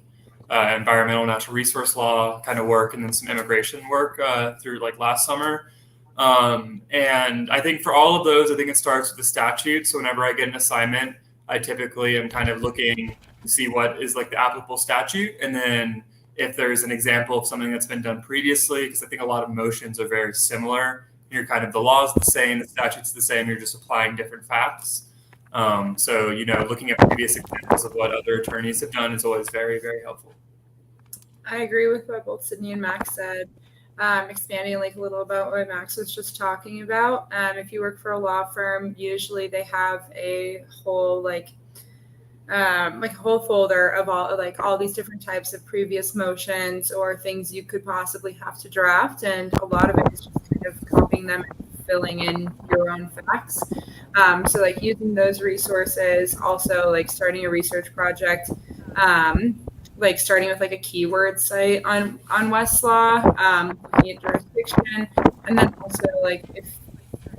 environmental natural resource law kind of work and then some immigration work through like last summer. And I think for all of those, I think it starts with the statute. So whenever I get an assignment, I typically am kind of looking to see what is like the applicable statute. And then if there's an example of something that's been done previously, because I think a lot of motions are very similar. You're kind of the law is the same, the statute's the same, you're just applying different facts. So, looking at previous examples of what other attorneys have done is always very, very helpful. I agree with what both Sydney and Max said. Expanding like a little about what Max was just talking about. If you work for a law firm, usually they have a whole a whole folder of all these different types of previous motions or things you could possibly have to draft, and a lot of it is just kind of copying them and filling in your own facts. So like using those resources, also like starting a research project, like starting with like a keyword site on Westlaw, looking at jurisdiction, and then also like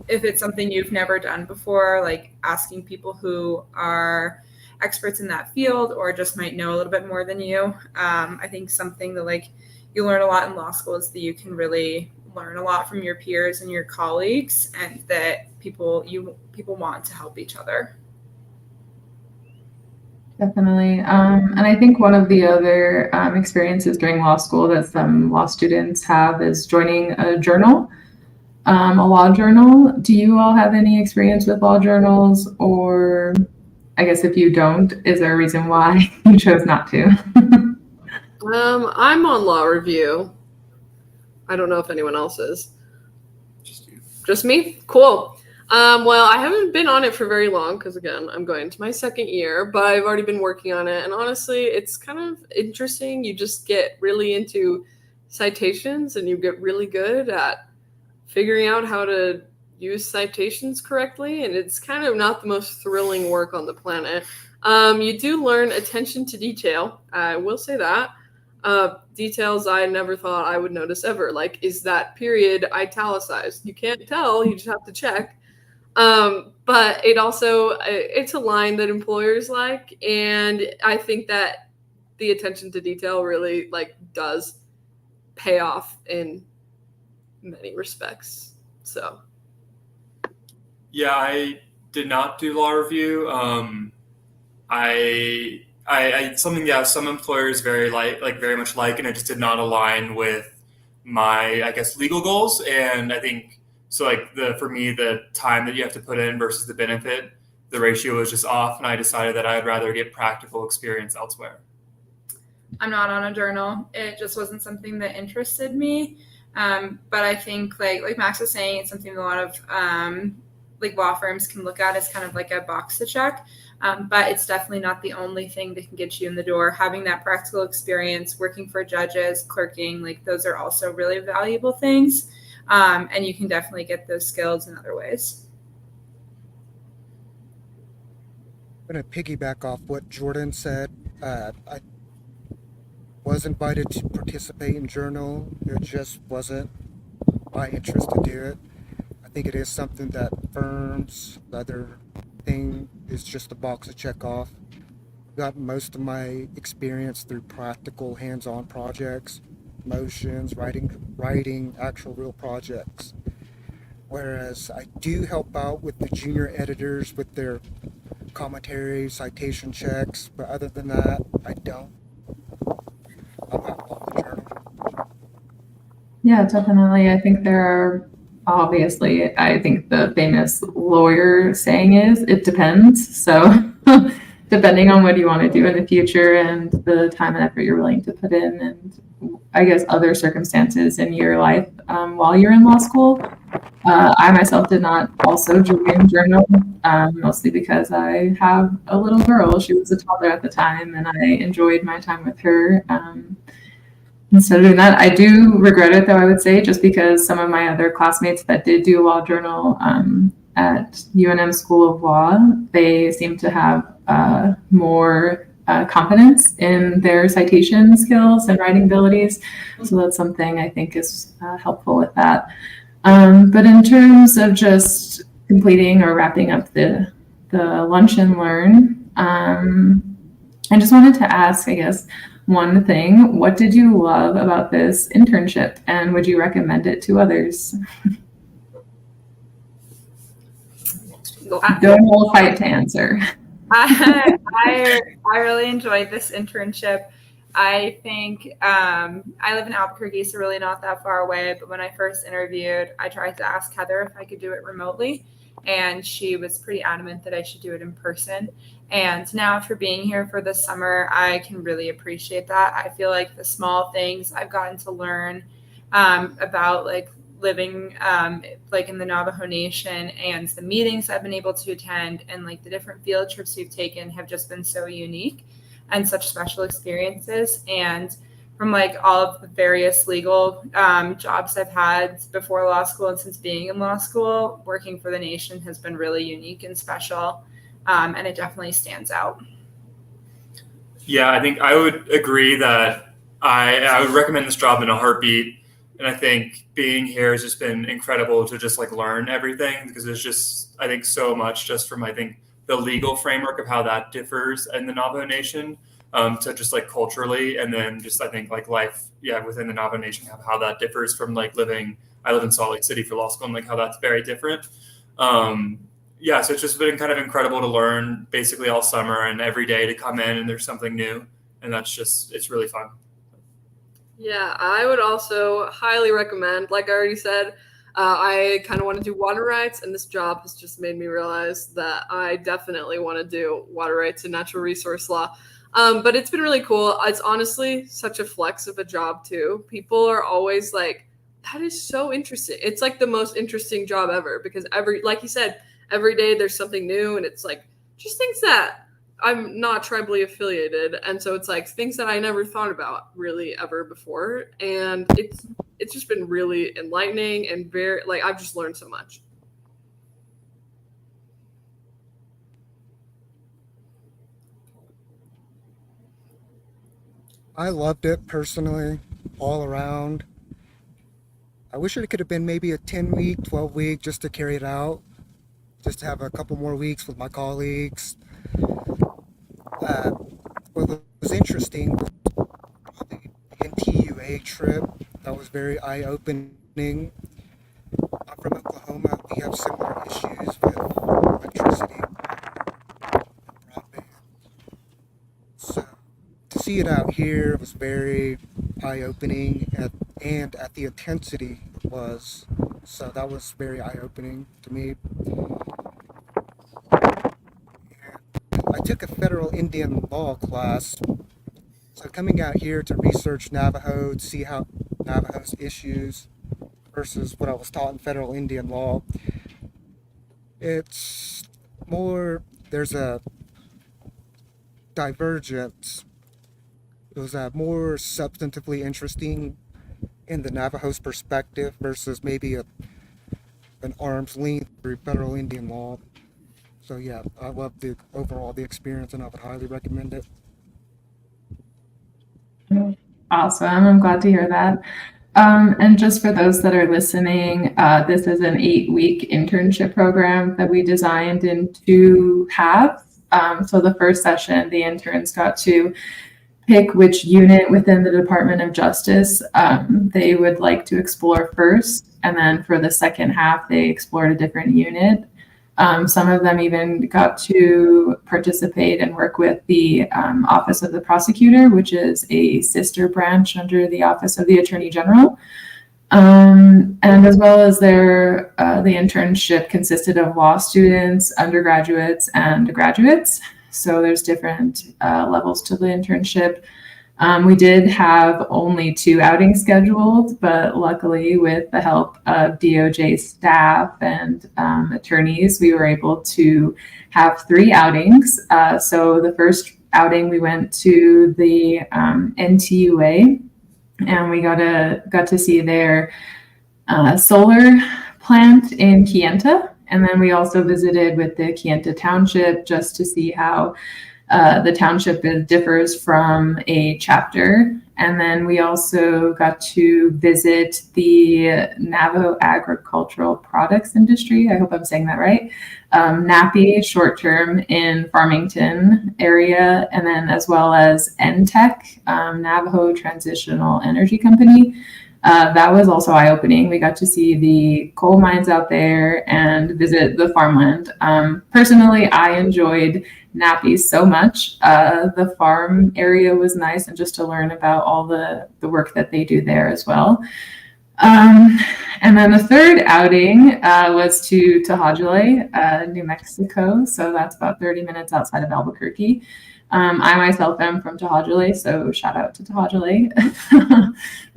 if it's something you've never done before, like asking people who are experts in that field or just might know a little bit more than you. I think something that like you learn a lot in law school is that you can really learn a lot from your peers and your colleagues, and that people want to help each other. Definitely. And I think one of the other experiences during law school that some law students have is joining a journal, a law journal. Do you all have any experience with law journals? Or I guess if you don't, is there a reason why you chose not to? I'm on law review. I don't know if anyone else is. Just me? Cool. Well, I haven't been on it for very long because, again, I'm going into my second year, but I've already been working on it. And honestly, it's kind of interesting. You just get really into citations and you get really good at figuring out how to use citations correctly. And it's kind of not the most thrilling work on the planet. You do learn attention to detail. I will say that. Details I never thought I would notice ever. Like, is that period italicized? You can't tell. You just have to check. But it's a line that employers like, and I think that the attention to detail really does pay off in many respects. So yeah, I did not do law review. Some employers very much like, and it just did not align with my, I guess, legal goals. And I think so for me, the time that you have to put in versus the benefit, the ratio was just off, and I decided that I'd rather get practical experience elsewhere. I'm not on a journal. It just wasn't something that interested me. But I think like Max was saying, it's something a lot of law firms can look at as kind of like a box to check. But it's definitely not the only thing that can get you in the door. Having that practical experience, working for judges, clerking, those are also really valuable things. And you can definitely get those skills in other ways. I'm going to piggyback off what Jordan said. I was invited to participate in journal. It just wasn't my interest to do it. I think it is something that firms, the other thing is just a box to check off. Got most of my experience through practical hands-on projects, motions, writing actual real projects. Whereas I do help out with the junior editors with their commentary, citation checks, but other than that, I don't. I'm not on the journal. Yeah, definitely. I think there are I think the famous lawyer saying is, it depends. So depending on what you want to do in the future and the time and effort you're willing to put in, and I guess other circumstances in your life while you're in law school. I myself did not also join journal, mostly because I have a little girl. She was a toddler at the time, and I enjoyed my time with her. Instead of doing that, I do regret it, though, I would say, just because some of my other classmates that did do law journal at UNM School of Law, they seem to have more confidence in their citation skills and writing abilities. So that's something I think is helpful with that. But in terms of just completing or wrapping up the lunch and learn, I just wanted to ask, I guess, one thing. What did you love about this internship, and would you recommend it to others? Don't hold fight to answer. I really enjoyed this internship. I think I live in Albuquerque, so really not that far away. But when I first interviewed, I tried to ask Heather if I could do it remotely, and she was pretty adamant that I should do it in person. And now after being here for the summer, I can really appreciate that. I feel like the small things I've gotten to learn about like living like in the Navajo Nation, and the meetings I've been able to attend, and like the different field trips we've taken have just been so unique and such special experiences. And from like all of the various legal jobs I've had before law school and since being in law school, working for the nation has been really unique and special. And it definitely stands out. Yeah, I think I would agree that I would recommend this job in a heartbeat. And I think being here has just been incredible to just like learn everything, because there's just, I think, so much just from, I think, the legal framework of how that differs in the Navajo Nation to just like culturally, and then just, I think, like life, within the Navajo Nation, how that differs from like I live in Salt Lake City for law school, and like how that's very different. So it's just been kind of incredible to learn basically all summer, and every day to come in and there's something new, and it's really fun. Yeah, I would also highly recommend, like I already said, I kind of want to do water rights, and this job has just made me realize that I definitely want to do water rights and natural resource law. But it's been really cool. It's honestly such a flex of a job too. People are always like, that is so interesting. It's like the most interesting job ever, because like you said, every day there's something new, and it's like just things that I'm not tribally affiliated, and so it's like things that I never thought about really ever before, and it's just been really enlightening and very, like, I've just learned so much. I loved it personally, all around. I wish it could have been maybe a 10-week, 12-week just to carry it out, just to have a couple more weeks with my colleagues. What was interesting was probably the NTUA trip. That was very eye-opening. I'm from Oklahoma. We have similar issues with electricity and broadband. So to see it out here was very eye-opening, and at the intensity it was. So that was very eye-opening to me. I took a federal Indian law class, so coming out here to research Navajo, to see how Navajo's issues versus what I was taught in federal Indian law, it's more, there's a divergence. It was more substantively interesting in the Navajo's perspective versus maybe an arm's length through federal Indian law. So yeah, I love the experience, and I would highly recommend it. Awesome. I'm glad to hear that. And just for those that are listening, this is an 8-week internship program that we designed in 2 halves. So the first session, the interns got to pick which unit within the Department of Justice they would like to explore first. And then for the second half, they explored a different unit. Some of them even got to participate and work with the Office of the Prosecutor, which is a sister branch under the Office of the Attorney General. And as well as the internship consisted of law students, undergraduates, and graduates. So there's different levels to the internship. We did have only 2 outings scheduled, but luckily with the help of DOJ staff and attorneys, we were able to have 3 outings. So the first outing, we went to the NTUA, and we got to see their solar plant in Kayenta. And then we also visited with the Kayenta Township just to see how the township differs from a chapter. And then we also got to visit the Navajo agricultural products industry. I hope I'm saying that right. NAPI, short term, in Farmington area, and then as well as NTEC, Navajo Transitional Energy Company. That was also eye-opening. We got to see the coal mines out there and visit the farmland. Personally, I enjoyed NAPI so much. The farm area was nice, and just to learn about all the work that they do there as well. And then the third outing was to Tehajale, New Mexico. So that's about 30 minutes outside of Albuquerque. I myself am from Tehajale, so shout out to Tehajale.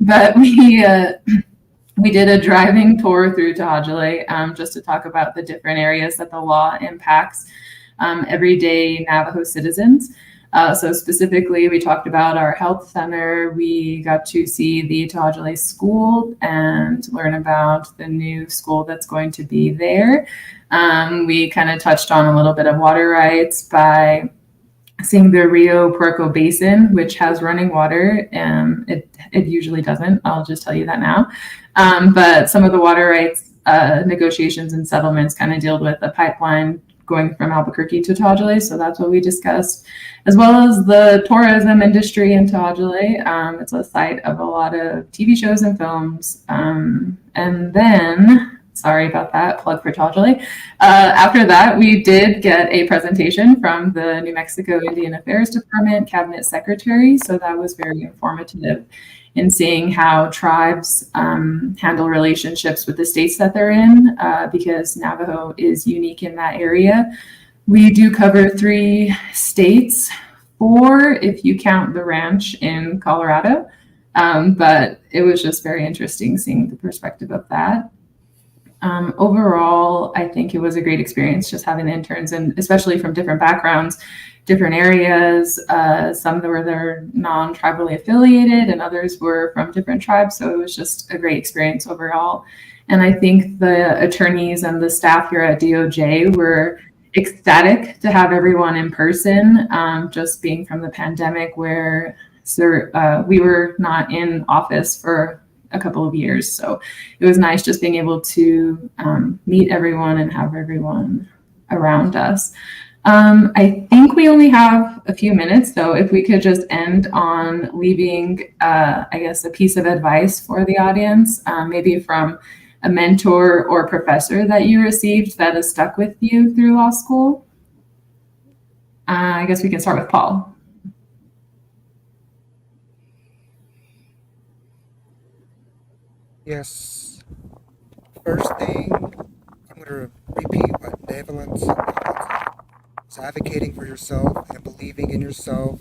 But we did a driving tour through Tehajale just to talk about the different areas that the law impacts everyday Navajo citizens. So specifically, we talked about our health center. We got to see the Tehajale school and learn about the new school that's going to be there. We kind of touched on a little bit of water rights by seeing the Rio Puerco Basin, which has running water. It usually doesn't. I'll just tell you that now. But some of the water rights negotiations and settlements kind of deal with a pipeline going from Albuquerque to Tehajale. So that's what we discussed, as well as the tourism industry in Tehajale. It's a site of a lot of TV shows and films. And then, sorry about that, plug for Tehajale. After that, we did get a presentation from the New Mexico Indian Affairs Department Cabinet Secretary. So that was very informative in seeing how tribes handle relationships with the states that they're in, because Navajo is unique in that area. We do cover 3 states, 4 if you count the ranch in Colorado, but it was just very interesting seeing the perspective of that. Overall, I think it was a great experience just having interns, and especially from different backgrounds, different areas. Some were they're non-tribally affiliated, and others were from different tribes. So it was just a great experience overall. And I think the attorneys and the staff here at DOJ were ecstatic to have everyone in person, just being from the pandemic where we were not in office for a couple of years. So it was nice just being able to meet everyone and have everyone around us. I think we only have a few minutes, so if we could just end on leaving, I guess, a piece of advice for the audience, maybe from a mentor or professor that you received that has stuck with you through law school. I guess we can start with Paul. Yes. First thing, I'm going to repeat what Evelyn said. It's advocating for yourself and believing in yourself.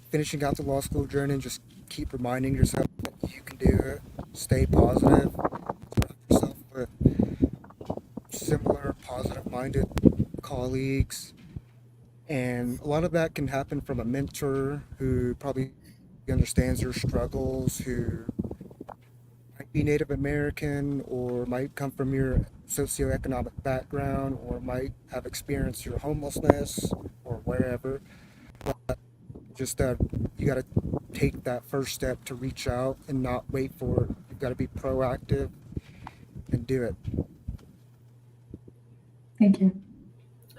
Finishing out the law school journey, and just keep reminding yourself that you can do it. Stay positive. Surround yourself with similar, positive-minded colleagues. And a lot of that can happen from a mentor who probably understands your struggles, who might be Native American or might come from your socioeconomic background or might have experienced your homelessness or wherever. But just you got to take that first step to reach out and not wait for it. You've got to be proactive and do it. Thank you.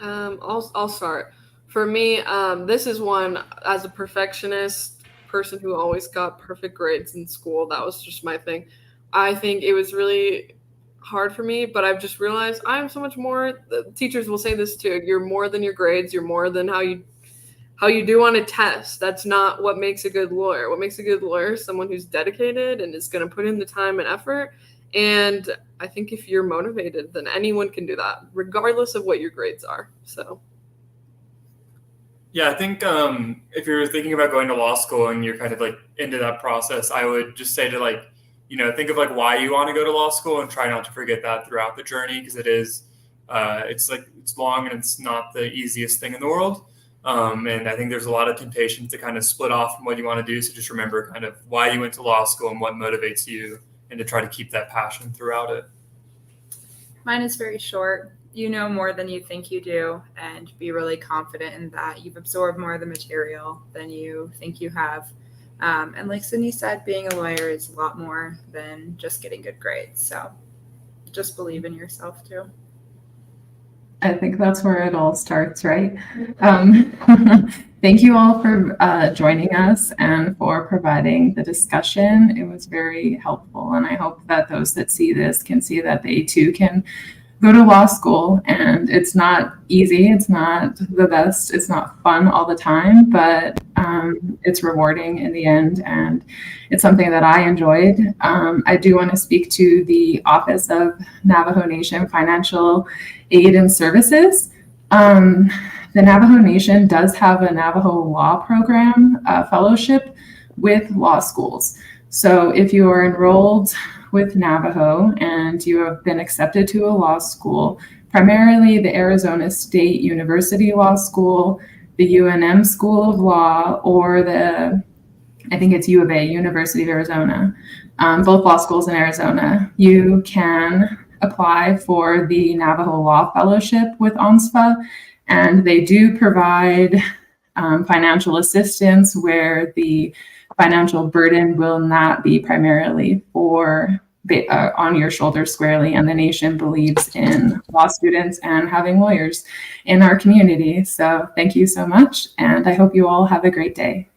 I'll start. For me, this is one, as a perfectionist person who always got perfect grades in school, that was just my thing. I think it was really hard for me, but I've just realized I'm so much more. The teachers will say this too. You're more than your grades. You're more than how you do on a test. That's not what makes a good lawyer. What makes a good lawyer is someone who's dedicated and is going to put in the time and effort. And I think if you're motivated, then anyone can do that, regardless of what your grades are. So. Yeah, I think if you're thinking about going to law school and you're kind of like into that process, I would just say to like, think of like why you want to go to law school and try not to forget that throughout the journey because it is, it's long and it's not the easiest thing in the world. And I think there's a lot of temptation to kind of split off from what you want to do. So just remember kind of why you went to law school and what motivates you and to try to keep that passion throughout it. Mine is very short. You know more than you think you do, and be really confident in that. You've absorbed more of the material than you think you have. And like Sydney said, being a lawyer is a lot more than just getting good grades. So just believe in yourself too. I think that's where it all starts, right? Thank you all for joining us and for providing the discussion. It was very helpful, and I hope that those that see this can see that they too can go to law school. And it's not easy, it's not the best, it's not fun all the time, but it's rewarding in the end, and it's something that I enjoyed. I do want to speak to the Office of Navajo Nation Financial Aid and Services. The Navajo Nation does have a Navajo Law Program fellowship with law schools. So if you are enrolled with Navajo and you have been accepted to a law school, primarily the Arizona State University Law School, the UNM School of Law, or I think it's U of A, University of Arizona, both law schools in Arizona, you can apply for the Navajo Law Fellowship with ONSFA, and they do provide financial assistance where the financial burden will not be primarily on your shoulders squarely. And the nation believes in law students and having lawyers in our community. So thank you so much. And I hope you all have a great day.